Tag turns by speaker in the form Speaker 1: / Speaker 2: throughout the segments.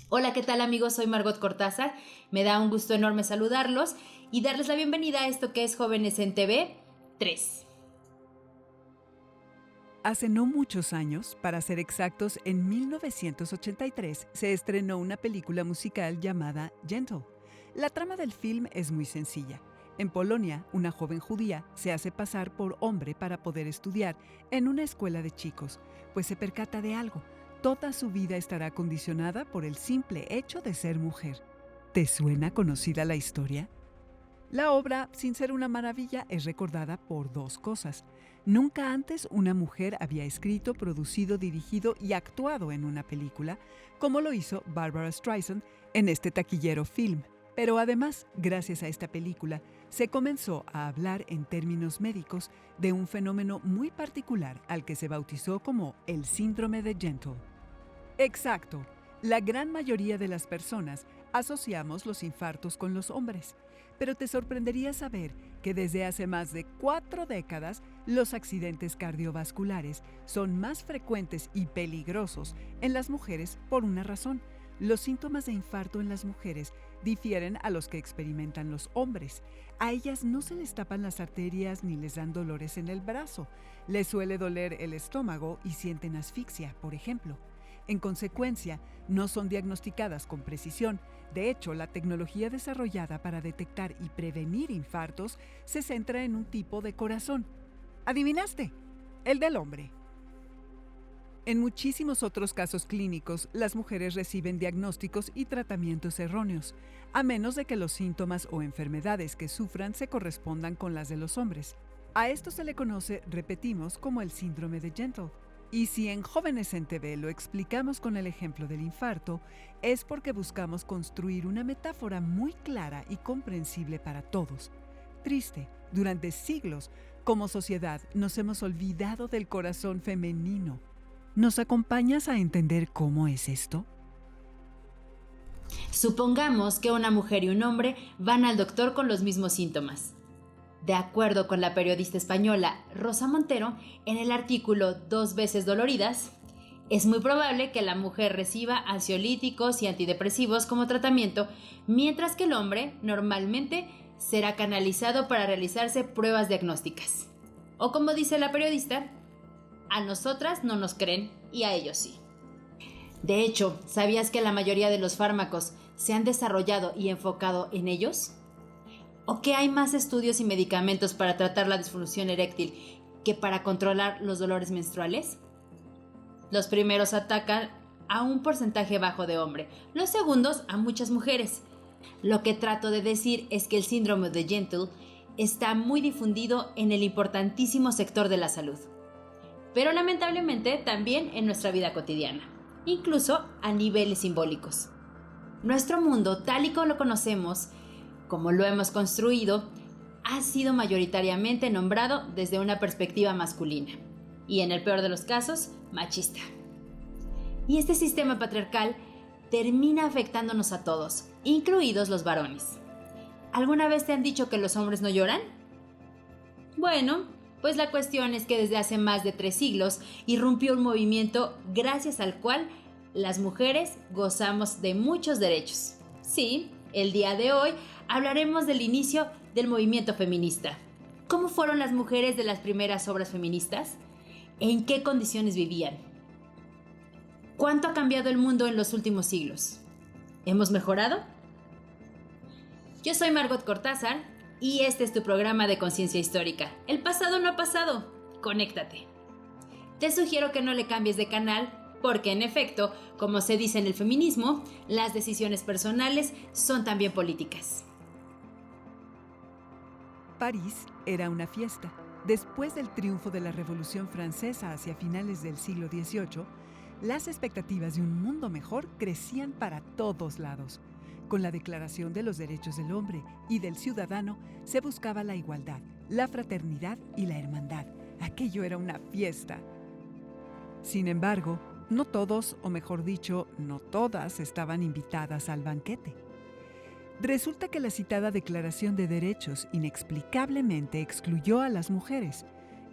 Speaker 1: Hola, ¿qué tal amigos? Soy Margot Cortázar. Me da un gusto enorme saludarlos y darles la bienvenida a esto que es Jóvenes en TV 3.
Speaker 2: Hace no muchos años, para ser exactos, en 1983 se estrenó una película musical llamada Gentle. La trama del film es muy sencilla. En Polonia, una joven judía se hace pasar por hombre para poder estudiar en una escuela de chicos, pues se percata de algo. Toda su vida estará condicionada por el simple hecho de ser mujer. ¿Te suena conocida la historia? La obra, sin ser una maravilla, es recordada por dos cosas. Nunca antes una mujer había escrito, producido, dirigido y actuado en una película, como lo hizo Barbara Streisand en este taquillero film. Pero además, gracias a esta película, se comenzó a hablar en términos médicos de un fenómeno muy particular al que se bautizó como el síndrome de Gentle. Exacto. La gran mayoría de las personas asociamos los infartos con los hombres, pero te sorprendería saber que desde hace más de 4 décadas los accidentes cardiovasculares son más frecuentes y peligrosos en las mujeres por una razón. Los síntomas de infarto en las mujeres difieren a los que experimentan los hombres. A ellas no se les tapan las arterias ni les dan dolores en el brazo. Les suele doler el estómago y sienten asfixia, por ejemplo. En consecuencia, no son diagnosticadas con precisión. De hecho, la tecnología desarrollada para detectar y prevenir infartos se centra en un tipo de corazón. ¿Adivinaste? El del hombre. En muchísimos otros casos clínicos, las mujeres reciben diagnósticos y tratamientos erróneos, a menos de que los síntomas o enfermedades que sufran se correspondan con las de los hombres. A esto se le conoce, repetimos, como el síndrome de Gentle. Y si en Jóvenes en TV lo explicamos con el ejemplo del infarto, es porque buscamos construir una metáfora muy clara y comprensible para todos. Triste, durante siglos, como sociedad, nos hemos olvidado del corazón femenino. ¿Nos acompañas a entender cómo es esto?
Speaker 1: Supongamos que una mujer y un hombre van al doctor con los mismos síntomas. De acuerdo con la periodista española Rosa Montero, en el artículo Dos veces doloridas, es muy probable que la mujer reciba ansiolíticos y antidepresivos como tratamiento, mientras que el hombre normalmente será canalizado para realizarse pruebas diagnósticas. O como dice la periodista, a nosotras no nos creen y a ellos sí. De hecho, ¿sabías que la mayoría de los fármacos se han desarrollado y enfocado en ellos? ¿O que hay más estudios y medicamentos para tratar la disfunción eréctil que para controlar los dolores menstruales? Los primeros atacan a un porcentaje bajo de hombre, los segundos a muchas mujeres. Lo que trato de decir es que el síndrome de Gentle está muy difundido en el importantísimo sector de la salud, pero lamentablemente también en nuestra vida cotidiana, incluso a niveles simbólicos. Nuestro mundo, tal y como lo conocemos, como lo hemos construido, ha sido mayoritariamente nombrado desde una perspectiva masculina y, en el peor de los casos, machista. Y este sistema patriarcal termina afectándonos a todos, incluidos los varones. ¿Alguna vez te han dicho que los hombres no lloran? Bueno, pues la cuestión es que desde hace más de 3 siglos irrumpió un movimiento gracias al cual las mujeres gozamos de muchos derechos. Sí, el día de hoy hablaremos del inicio del movimiento feminista. ¿Cómo fueron las mujeres de las primeras obras feministas? ¿En qué condiciones vivían? ¿Cuánto ha cambiado el mundo en los últimos siglos? ¿Hemos mejorado? Yo soy Margot Cortázar y este es tu programa de conciencia histórica. El pasado no ha pasado. Conéctate. Te sugiero que no le cambies de canal porque, en efecto, como se dice en el feminismo, las decisiones personales son también políticas.
Speaker 2: París era una fiesta. Después del triunfo de la Revolución Francesa hacia finales del siglo XVIII, las expectativas de un mundo mejor crecían para todos lados. Con la Declaración de los Derechos del Hombre y del Ciudadano se buscaba la igualdad, la fraternidad y la hermandad. Aquello era una fiesta. Sin embargo, no todos, o mejor dicho, no todas, estaban invitadas al banquete. Resulta que la citada Declaración de Derechos inexplicablemente excluyó a las mujeres.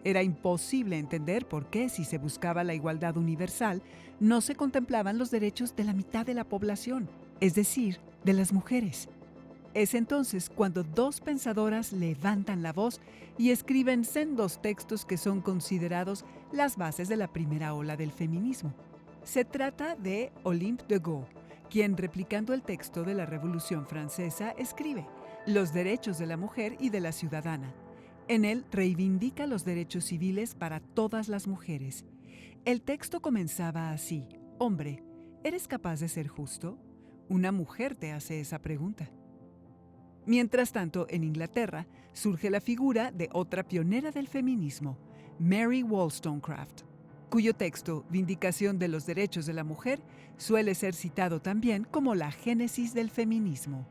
Speaker 2: Era imposible entender por qué, si se buscaba la igualdad universal, no se contemplaban los derechos de la mitad de la población, es decir, de las mujeres. Es entonces cuando dos pensadoras levantan la voz y escriben sendos textos que son considerados las bases de la primera ola del feminismo. Se trata de Olympe de Gouges, quien, replicando el texto de la Revolución Francesa, escribe Los derechos de la mujer y de la ciudadana. En él reivindica los derechos civiles para todas las mujeres. El texto comenzaba así: Hombre, ¿eres capaz de ser justo? Una mujer te hace esa pregunta. Mientras tanto, en Inglaterra, surge la figura de otra pionera del feminismo, Mary Wollstonecraft, cuyo texto, Vindicación de los Derechos de la Mujer, suele ser citado también como la génesis del feminismo.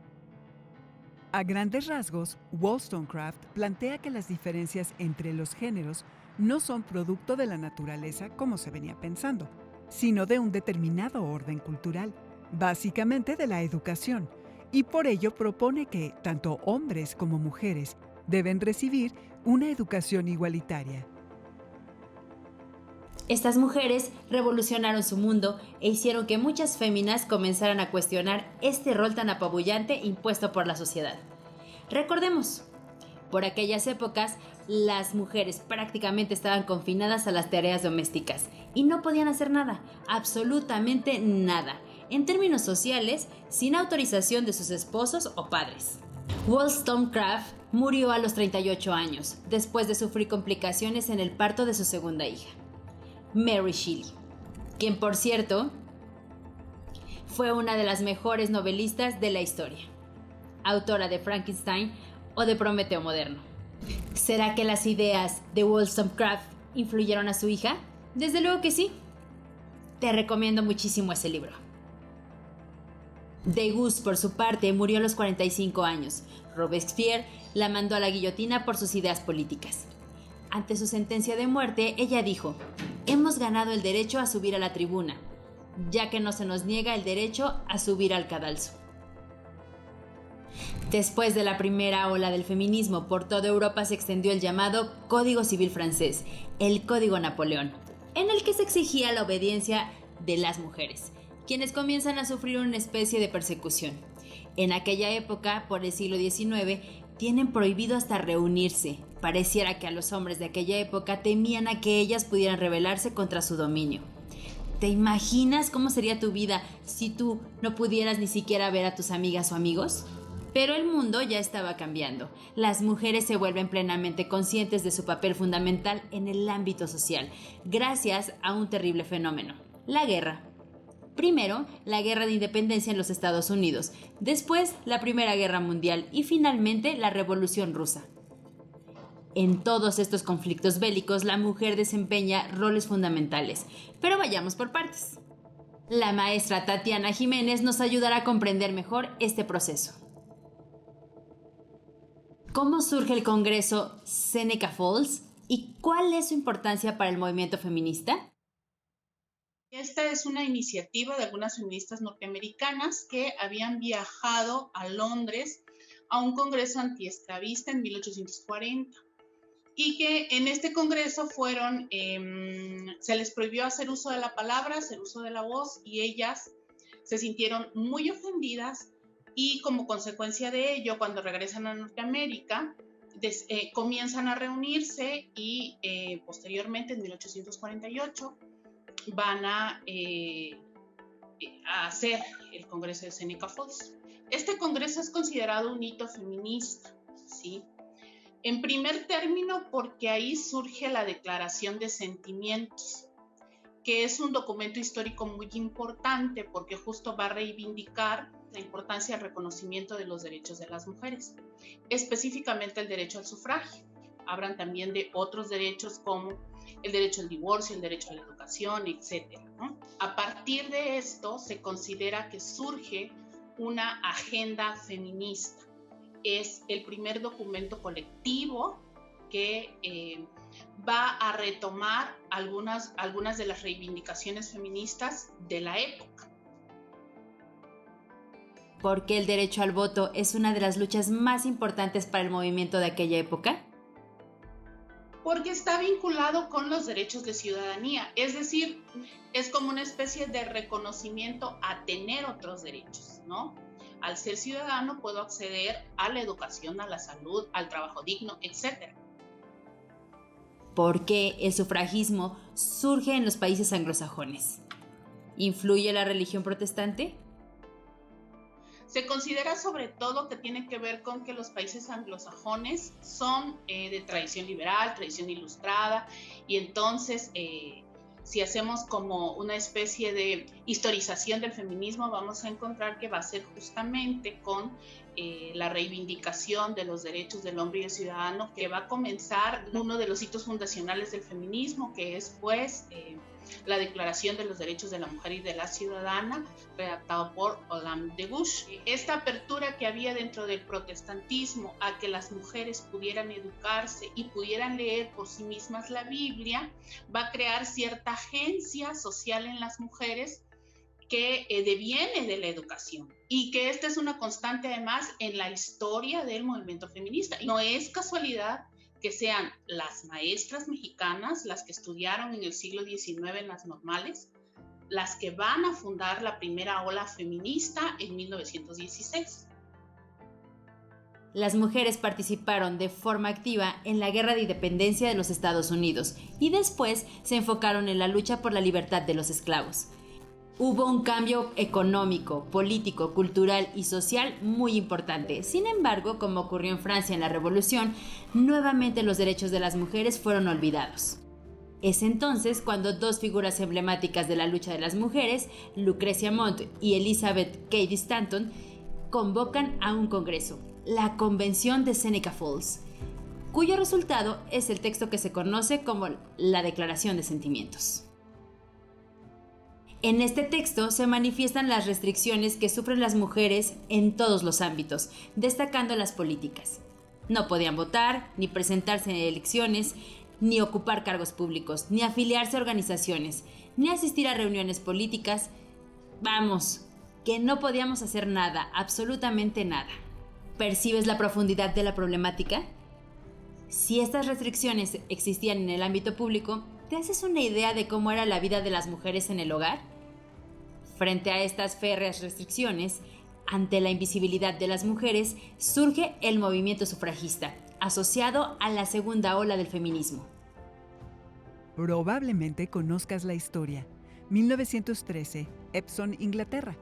Speaker 2: A grandes rasgos, Wollstonecraft plantea que las diferencias entre los géneros no son producto de la naturaleza como se venía pensando, sino de un determinado orden cultural, básicamente de la educación, y por ello propone que tanto hombres como mujeres deben recibir una educación igualitaria.
Speaker 1: Estas mujeres revolucionaron su mundo e hicieron que muchas féminas comenzaran a cuestionar este rol tan apabullante impuesto por la sociedad. Recordemos, por aquellas épocas, las mujeres prácticamente estaban confinadas a las tareas domésticas y no podían hacer nada, absolutamente nada, en términos sociales, sin autorización de sus esposos o padres. Wollstonecraft murió a los 38 años, después de sufrir complicaciones en el parto de su segunda hija, Mary Shelley, quien, por cierto, fue una de las mejores novelistas de la historia, autora de Frankenstein o de Prometeo moderno. ¿Será que las ideas de Wollstonecraft influyeron a su hija? Desde luego que sí. Te recomiendo muchísimo ese libro. Degas, por su parte, murió a los 45 años. Robespierre la mandó a la guillotina por sus ideas políticas. Ante su sentencia de muerte, ella dijo: «Hemos ganado el derecho a subir a la tribuna, ya que no se nos niega el derecho a subir al cadalso». Después de la primera ola del feminismo, por toda Europa se extendió el llamado Código Civil francés, el Código Napoleón, en el que se exigía la obediencia de las mujeres, quienes comienzan a sufrir una especie de persecución. En aquella época, por el siglo XIX, tienen prohibido hasta reunirse. Pareciera que a los hombres de aquella época temían a que ellas pudieran rebelarse contra su dominio. ¿Te imaginas cómo sería tu vida si tú no pudieras ni siquiera ver a tus amigas o amigos? Pero el mundo ya estaba cambiando. Las mujeres se vuelven plenamente conscientes de su papel fundamental en el ámbito social, gracias a un terrible fenómeno: la guerra. Primero, la Guerra de Independencia en los Estados Unidos, después la Primera Guerra Mundial y finalmente la Revolución Rusa. En todos estos conflictos bélicos, la mujer desempeña roles fundamentales, pero vayamos por partes. La maestra Tatiana Jiménez nos ayudará a comprender mejor este proceso. ¿Cómo surge el Congreso Seneca Falls y cuál es su importancia para el movimiento feminista?
Speaker 3: Esta es una iniciativa de algunas feministas norteamericanas que habían viajado a Londres a un congreso antiesclavista en 1840 y que en este congreso se les prohibió hacer uso de la palabra, hacer uso de la voz, y ellas se sintieron muy ofendidas y como consecuencia de ello, cuando regresan a Norteamérica, comienzan a reunirse y posteriormente en 1848 van a hacer el Congreso de Seneca Falls. Este congreso es considerado un hito feminista, ¿sí? En primer término, porque ahí surge la Declaración de Sentimientos, que es un documento histórico muy importante porque justo va a reivindicar la importancia del reconocimiento de los derechos de las mujeres, específicamente el derecho al sufragio. Hablan también de otros derechos como el derecho al divorcio, el derecho a la educación, etc., ¿no? A partir de esto se considera que surge una agenda feminista. Es el primer documento colectivo que va a retomar algunas de las reivindicaciones feministas de la época.
Speaker 1: ¿Por qué el derecho al voto es una de las luchas más importantes para el movimiento de aquella época?
Speaker 3: Porque está vinculado con los derechos de ciudadanía, es decir, es como una especie de reconocimiento a tener otros derechos, ¿no? Al ser ciudadano puedo acceder a la educación, a la salud, al trabajo digno, etc.
Speaker 1: ¿Por qué el sufragismo surge en los países anglosajones? ¿Influye la religión protestante?
Speaker 3: Se considera sobre todo que tiene que ver con que los países anglosajones son de tradición liberal, tradición ilustrada, y entonces si hacemos como una especie de historización del feminismo, vamos a encontrar que va a ser justamente con la reivindicación de los derechos del hombre y el ciudadano, que va a comenzar uno de los hitos fundacionales del feminismo, que es pues la Declaración de los Derechos de la Mujer y de la Ciudadana, redactado por Olympe de Gouges. Esta apertura que había dentro del protestantismo a que las mujeres pudieran educarse y pudieran leer por sí mismas la Biblia, va a crear cierta agencia social en las mujeres que deviene de la educación, y que esta es una constante además en la historia del movimiento feminista. No es casualidad que sean las maestras mexicanas, las que estudiaron en el siglo XIX en las normales, las que van a fundar la primera ola feminista en 1916.
Speaker 1: Las mujeres participaron de forma activa en la Guerra de Independencia de los Estados Unidos y después se enfocaron en la lucha por la libertad de los esclavos. Hubo un cambio económico, político, cultural y social muy importante. Sin embargo, como ocurrió en Francia en la Revolución, nuevamente los derechos de las mujeres fueron olvidados. Es entonces cuando dos figuras emblemáticas de la lucha de las mujeres, Lucrecia Mott y Elizabeth Cady Stanton, convocan a un congreso, la Convención de Seneca Falls, cuyo resultado es el texto que se conoce como la Declaración de Sentimientos. En este texto se manifiestan las restricciones que sufren las mujeres en todos los ámbitos, destacando las políticas. No podían votar, ni presentarse en elecciones, ni ocupar cargos públicos, ni afiliarse a organizaciones, ni asistir a reuniones políticas. Vamos, que no podíamos hacer nada, absolutamente nada. ¿Percibes la profundidad de la problemática? Si estas restricciones existían en el ámbito público, ¿te haces una idea de cómo era la vida de las mujeres en el hogar? Frente a estas férreas restricciones, ante la invisibilidad de las mujeres, surge el movimiento sufragista, asociado a la segunda ola del feminismo.
Speaker 2: Probablemente conozcas la historia. 1913, Epsom, Inglaterra.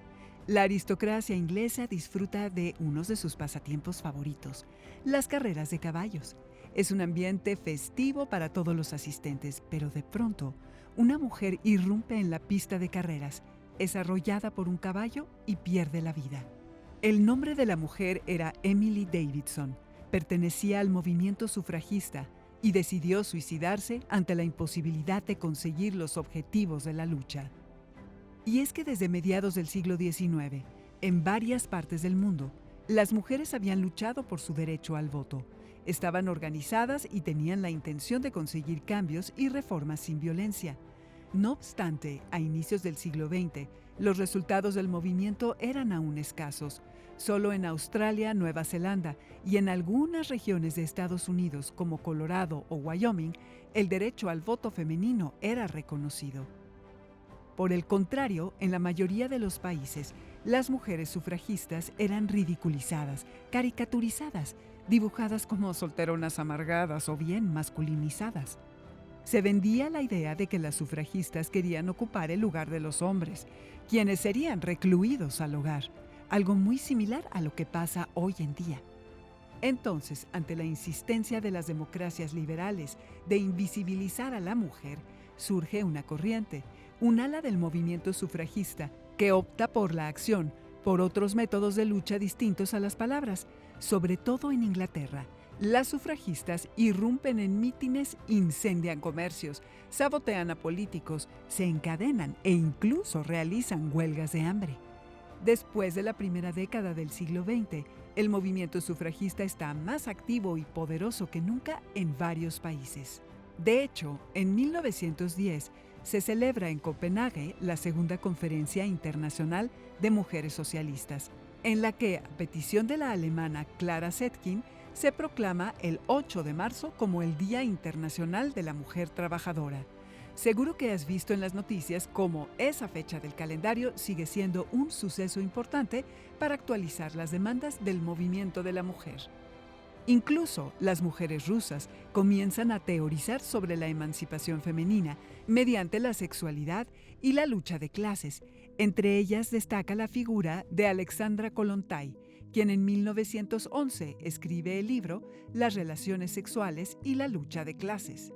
Speaker 2: La aristocracia inglesa disfruta de uno de sus pasatiempos favoritos, las carreras de caballos. Es un ambiente festivo para todos los asistentes, pero de pronto, una mujer irrumpe en la pista de carreras, es arrollada por un caballo y pierde la vida. El nombre de la mujer era Emily Davidson, pertenecía al movimiento sufragista y decidió suicidarse ante la imposibilidad de conseguir los objetivos de la lucha. Y es que desde mediados del siglo XIX, en varias partes del mundo, las mujeres habían luchado por su derecho al voto. Estaban organizadas y tenían la intención de conseguir cambios y reformas sin violencia. No obstante, a inicios del siglo XX, los resultados del movimiento eran aún escasos. Solo en Australia, Nueva Zelanda y en algunas regiones de Estados Unidos, como Colorado o Wyoming, el derecho al voto femenino era reconocido. Por el contrario, en la mayoría de los países, las mujeres sufragistas eran ridiculizadas, caricaturizadas, dibujadas como solteronas amargadas o bien masculinizadas. Se vendía la idea de que las sufragistas querían ocupar el lugar de los hombres, quienes serían recluidos al hogar, algo muy similar a lo que pasa hoy en día. Entonces, ante la insistencia de las democracias liberales de invisibilizar a la mujer, surge una corriente, un ala del movimiento sufragista, que opta por la acción, por otros métodos de lucha distintos a las palabras, sobre todo en Inglaterra. Las sufragistas irrumpen en mítines, incendian comercios, sabotean a políticos, se encadenan e incluso realizan huelgas de hambre. Después de la primera década del siglo XX, el movimiento sufragista está más activo y poderoso que nunca en varios países. De hecho, en 1910 se celebra en Copenhague la Segunda Conferencia Internacional de Mujeres Socialistas. en la que, a petición de la alemana Clara Zetkin, se proclama el 8 de marzo como el Día Internacional de la Mujer Trabajadora. Seguro que has visto en las noticias cómo esa fecha del calendario sigue siendo un suceso importante para actualizar las demandas del movimiento de la mujer. Incluso las mujeres rusas comienzan a teorizar sobre la emancipación femenina mediante la sexualidad y la lucha de clases. Entre ellas destaca la figura de Alexandra Kollontai, quien en 1911 escribe el libro Las relaciones sexuales y la lucha de clases.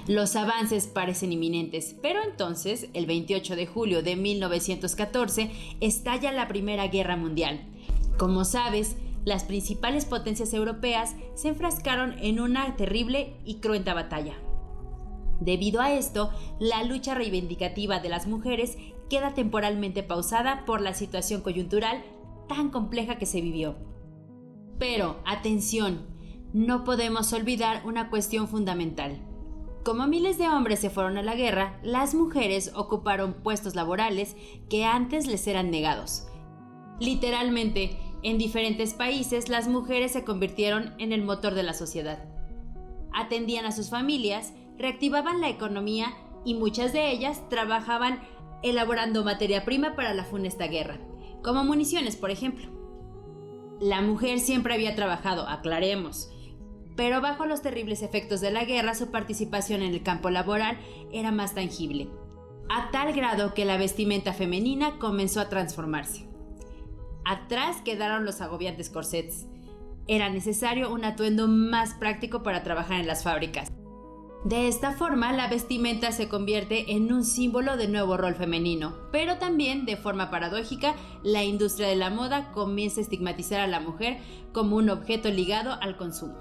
Speaker 1: Los avances parecen inminentes, pero entonces, el 28 de julio de 1914, estalla la Primera Guerra Mundial. Como sabes, las principales potencias europeas se enfrascaron en una terrible y cruenta batalla. Debido a esto, la lucha reivindicativa de las mujeres queda temporalmente pausada por la situación coyuntural tan compleja que se vivió. Pero, atención, no podemos olvidar una cuestión fundamental. Como miles de hombres se fueron a la guerra, las mujeres ocuparon puestos laborales que antes les eran negados. Literalmente, en diferentes países, las mujeres se convirtieron en el motor de la sociedad. Atendían a sus familias, reactivaban la economía y muchas de ellas trabajaban elaborando materia prima para la funesta guerra, como municiones, por ejemplo. La mujer siempre había trabajado, aclaremos, pero bajo los terribles efectos de la guerra, su participación en el campo laboral era más tangible, a tal grado que la vestimenta femenina comenzó a transformarse. Atrás quedaron los agobiantes corsets. Era necesario un atuendo más práctico para trabajar en las fábricas. De esta forma, la vestimenta se convierte en un símbolo de nuevo rol femenino, pero también, de forma paradójica, la industria de la moda comienza a estigmatizar a la mujer como un objeto ligado al consumo.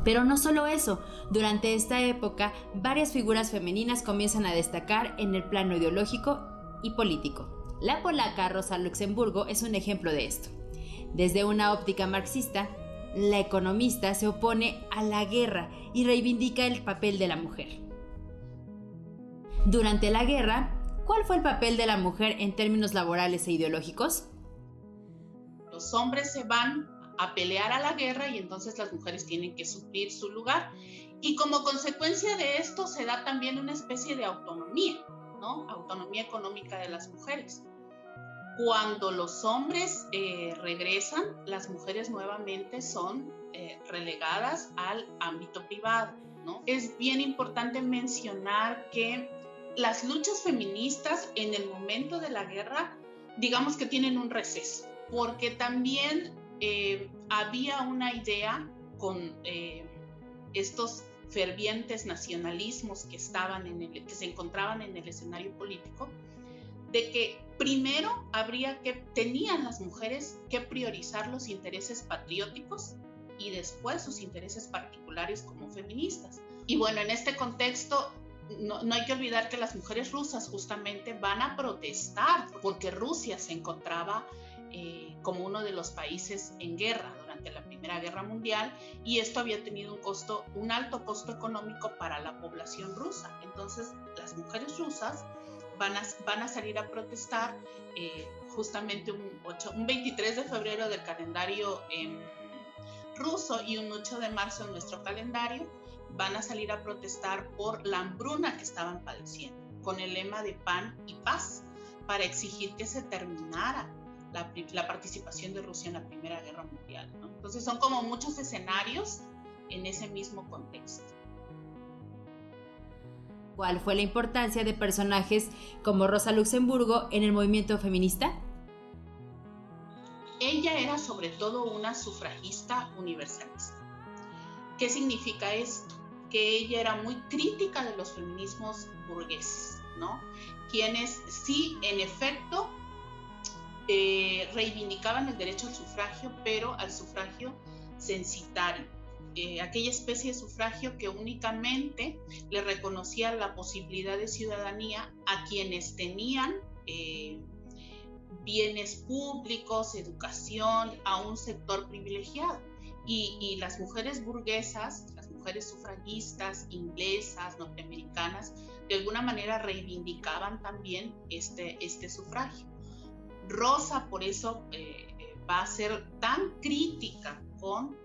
Speaker 1: Pero no solo eso, durante esta época, varias figuras femeninas comienzan a destacar en el plano ideológico y político. La polaca Rosa Luxemburgo es un ejemplo de esto. Desde una óptica marxista, la economista se opone a la guerra y reivindica el papel de la mujer. Durante la guerra, ¿cuál fue el papel de la mujer en términos laborales e ideológicos?
Speaker 3: Los hombres se van a pelear a la guerra y entonces las mujeres tienen que suplir su lugar. Y como consecuencia de esto se da también una especie de autonomía, ¿no? Autonomía económica de las mujeres. Cuando los hombres regresan, las mujeres nuevamente son relegadas al ámbito privado, ¿no? Es bien importante mencionar que las luchas feministas en el momento de la guerra, digamos que tienen un receso, porque también había una idea con estos fervientes nacionalismos que se encontraban en el escenario político, de que primero tenían las mujeres que priorizar los intereses patrióticos y después sus intereses particulares como feministas. Y bueno, en este contexto no hay que olvidar que las mujeres rusas justamente van a protestar porque Rusia se encontraba como uno de los países en guerra durante la Primera Guerra Mundial, y esto había tenido un alto costo económico para la población rusa. Entonces las mujeres rusas van a salir a protestar justamente un 23 de febrero del calendario ruso y un 8 de marzo en nuestro calendario. Van a salir a protestar por la hambruna que estaban padeciendo, con el lema de pan y paz, para exigir que se terminara la participación de Rusia en la Primera Guerra Mundial, ¿no? Entonces son como muchos escenarios en ese mismo contexto.
Speaker 1: ¿Cuál fue la importancia de personajes como Rosa Luxemburgo en el movimiento feminista?
Speaker 3: Ella era sobre todo una sufragista universalista. ¿Qué significa esto? Que ella era muy crítica de los feminismos burgueses, ¿no? Quienes sí, en efecto, reivindicaban el derecho al sufragio, pero al sufragio censitario, aquella especie de sufragio que únicamente le reconocía la posibilidad de ciudadanía a quienes tenían bienes públicos, educación, a un sector privilegiado. Y las mujeres burguesas, las mujeres sufragistas, inglesas, norteamericanas, de alguna manera reivindicaban también este sufragio. Rosa por eso va a ser tan crítica con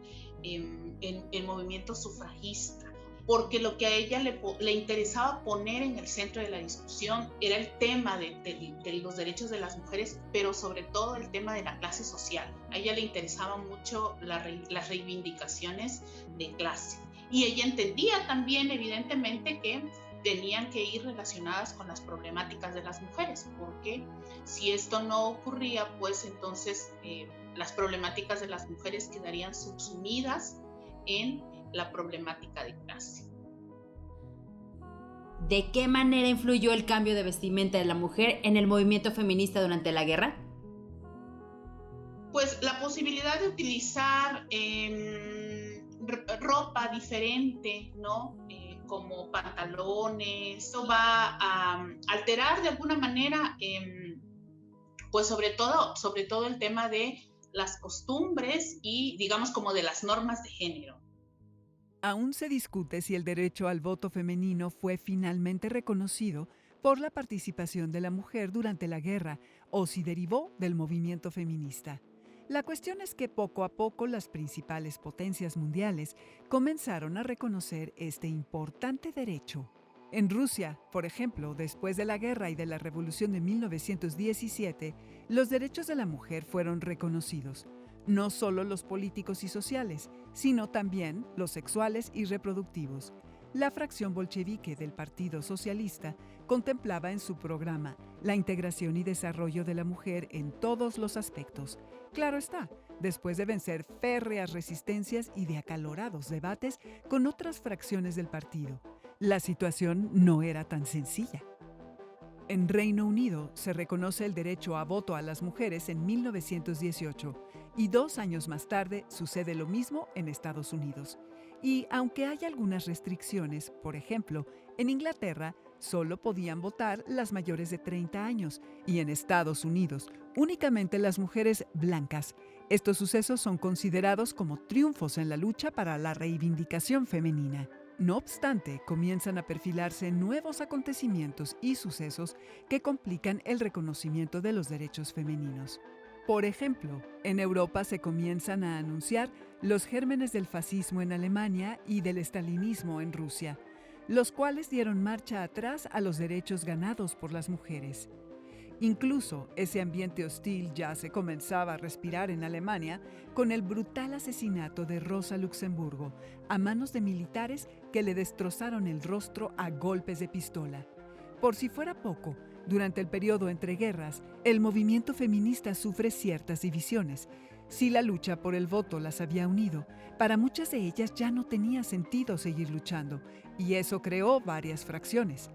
Speaker 3: el movimiento sufragista, porque lo que a ella le interesaba poner en el centro de la discusión era el tema de los derechos de las mujeres, pero sobre todo el tema de la clase social. A ella le interesaban mucho las reivindicaciones de clase. Y ella entendía también, evidentemente, que tenían que ir relacionadas con las problemáticas de las mujeres, porque si esto no ocurría, pues entonces las problemáticas de las mujeres quedarían subsumidas en la problemática de clase.
Speaker 1: ¿De qué manera influyó el cambio de vestimenta de la mujer en el movimiento feminista durante la guerra?
Speaker 3: Pues la posibilidad de utilizar ropa diferente, ¿no? Como pantalones, esto va a alterar de alguna manera, pues sobre todo el tema de las costumbres y digamos como de las normas de género.
Speaker 2: Aún se discute si el derecho al voto femenino fue finalmente reconocido por la participación de la mujer durante la guerra o si derivó del movimiento feminista. La cuestión es que poco a poco las principales potencias mundiales comenzaron a reconocer este importante derecho. En Rusia, por ejemplo, después de la guerra y de la Revolución de 1917, los derechos de la mujer fueron reconocidos. No solo los políticos y sociales, sino también los sexuales y reproductivos. La fracción bolchevique del Partido Socialista contemplaba en su programa la integración y desarrollo de la mujer en todos los aspectos. Claro está, después de vencer férreas resistencias y de acalorados debates con otras fracciones del partido. La situación no era tan sencilla. En Reino Unido se reconoce el derecho a voto a las mujeres en 1918 y 2 años más tarde sucede lo mismo en Estados Unidos. Y aunque hay algunas restricciones, por ejemplo, en Inglaterra solo podían votar las mayores de 30 años y en Estados Unidos únicamente las mujeres blancas. Estos sucesos son considerados como triunfos en la lucha para la reivindicación femenina. No obstante, comienzan a perfilarse nuevos acontecimientos y sucesos que complican el reconocimiento de los derechos femeninos. Por ejemplo, en Europa se comienzan a anunciar los gérmenes del fascismo en Alemania y del estalinismo en Rusia, los cuales dieron marcha atrás a los derechos ganados por las mujeres. Incluso ese ambiente hostil ya se comenzaba a respirar en Alemania con el brutal asesinato de Rosa Luxemburgo a manos de militares que le destrozaron el rostro a golpes de pistola. Por si fuera poco, durante el periodo entre guerras, el movimiento feminista sufre ciertas divisiones. Si la lucha por el voto las había unido, para muchas de ellas ya no tenía sentido seguir luchando, y eso creó varias fracciones.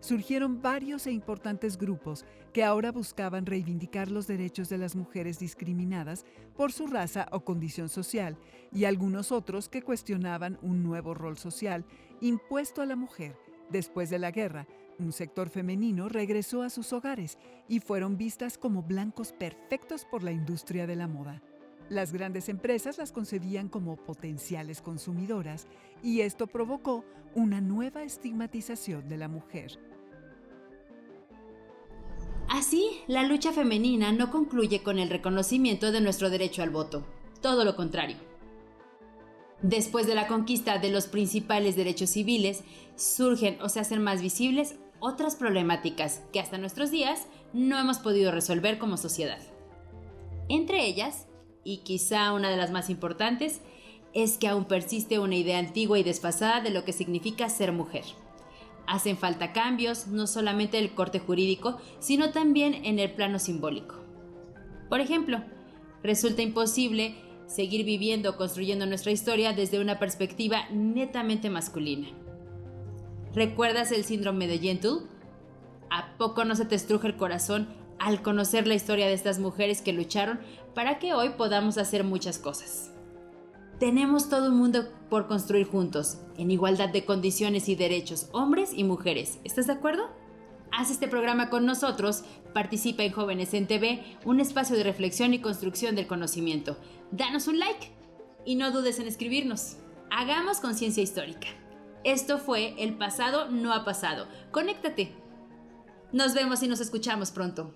Speaker 2: Surgieron varios e importantes grupos que ahora buscaban reivindicar los derechos de las mujeres discriminadas por su raza o condición social, y algunos otros que cuestionaban un nuevo rol social impuesto a la mujer. Después de la guerra, un sector femenino regresó a sus hogares y fueron vistas como blancos perfectos por la industria de la moda. Las grandes empresas las concebían como potenciales consumidoras y esto provocó una nueva estigmatización de la mujer.
Speaker 1: Así, la lucha femenina no concluye con el reconocimiento de nuestro derecho al voto. Todo lo contrario. Después de la conquista de los principales derechos civiles, surgen o se hacen más visibles otras problemáticas que hasta nuestros días no hemos podido resolver como sociedad. Entre ellas, y quizá una de las más importantes, es que aún persiste una idea antigua y desfasada de lo que significa ser mujer. Hacen falta cambios, no solamente del corte jurídico, sino también en el plano simbólico. Por ejemplo, resulta imposible seguir viviendo o construyendo nuestra historia desde una perspectiva netamente masculina. ¿Recuerdas el síndrome de Gentle? ¿A poco no se te estruja el corazón al conocer la historia de estas mujeres que lucharon para que hoy podamos hacer muchas cosas? Tenemos todo un mundo por construir juntos, en igualdad de condiciones y derechos, hombres y mujeres. ¿Estás de acuerdo? Haz este programa con nosotros, participa en Jóvenes en TV, un espacio de reflexión y construcción del conocimiento. Danos un like y no dudes en escribirnos. Hagamos conciencia histórica. Esto fue El pasado no ha pasado. Conéctate. Nos vemos y nos escuchamos pronto.